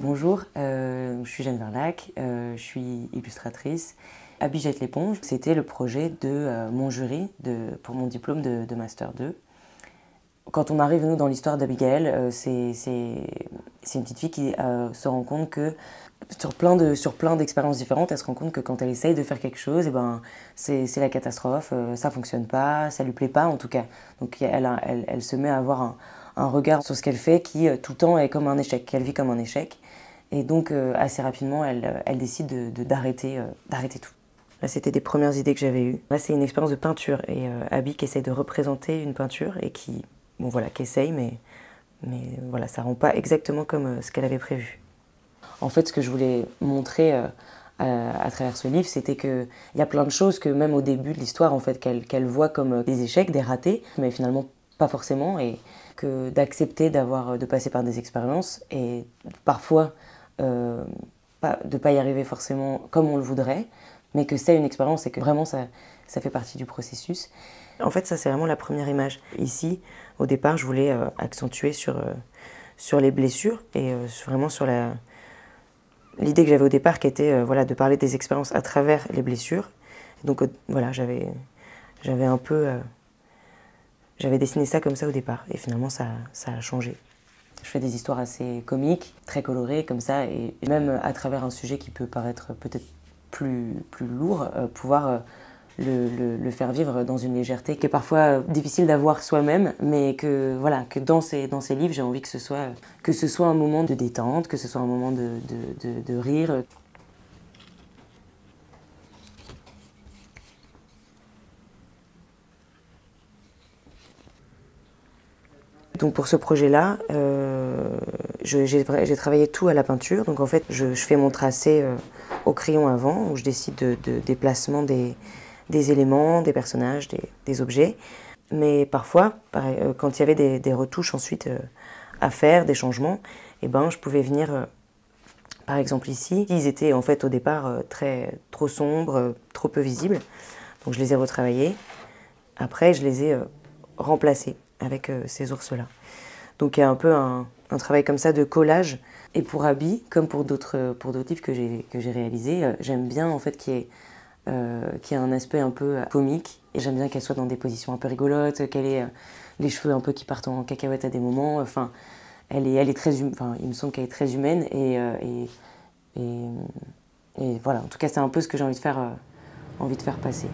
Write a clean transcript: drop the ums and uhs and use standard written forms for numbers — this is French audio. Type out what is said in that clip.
Bonjour, je suis Jeanne Verlac, je suis illustratrice. Abby jette l'éponge, c'était le projet de mon jury pour mon diplôme de Master 2. Quand on arrive, nous, dans l'histoire d'Abigail, c'est une petite fille qui se rend compte que, sur plein d'expériences différentes, elle se rend compte que quand elle essaye de faire quelque chose, eh ben, c'est la catastrophe, ça fonctionne pas, ça lui plaît pas en tout cas. Donc elle se met à avoir un regard sur ce qu'elle fait qui, tout le temps, est comme un échec, qu'elle vit comme un échec. Et donc, assez rapidement, elle décide d'arrêter tout. Là, c'était des premières idées que j'avais eues. Là, c'est une expérience de peinture et Abby qui essaie de représenter une peinture et qui essaye, mais voilà, ça rend pas exactement comme ce qu'elle avait prévu. En fait, ce que je voulais montrer à travers ce livre, c'était qu'il y a plein de choses que même au début de l'histoire, en fait, qu'elle voit comme des échecs, des ratés, mais finalement pas forcément, et que d'accepter de passer par des expériences et parfois de ne pas y arriver forcément comme on le voudrait, mais que c'est une expérience et que vraiment ça fait partie du processus. En fait, ça c'est vraiment la première image. Ici, au départ, je voulais accentuer sur les blessures et vraiment sur l'idée que j'avais au départ qui était de parler des expériences à travers les blessures. Et donc voilà, j'avais dessiné ça comme ça au départ et finalement ça a changé. Je fais des histoires assez comiques, très colorées comme ça, et même à travers un sujet qui peut paraître peut-être plus lourd, pouvoir le faire vivre dans une légèreté qui est parfois difficile d'avoir soi-même, mais que dans ces livres, j'ai envie que ce soit un moment de détente, que ce soit un moment de rire. Donc pour ce projet-là, j'ai travaillé tout à la peinture. Donc en fait, je fais mon tracé au crayon avant, où je décide des placements des éléments, des personnages, des objets. Mais parfois, quand il y avait des retouches ensuite à faire, des changements, eh ben, je pouvais venir, par exemple ici, ils étaient en fait au départ trop sombres, trop peu visibles. Donc je les ai retravaillés. Après, je les ai remplacés avec ces ours-là. Donc il y a un peu un travail comme ça de collage. Et pour Abby, comme pour d'autres livres que j'ai réalisés, j'aime bien en fait qu'il y ait un aspect un peu comique. Et j'aime bien qu'elle soit dans des positions un peu rigolotes, qu'elle ait les cheveux un peu qui partent en cacahuète à des moments. Enfin, elle est très il me semble qu'elle est très humaine. Et voilà, en tout cas, c'est un peu ce que j'ai envie de faire passer.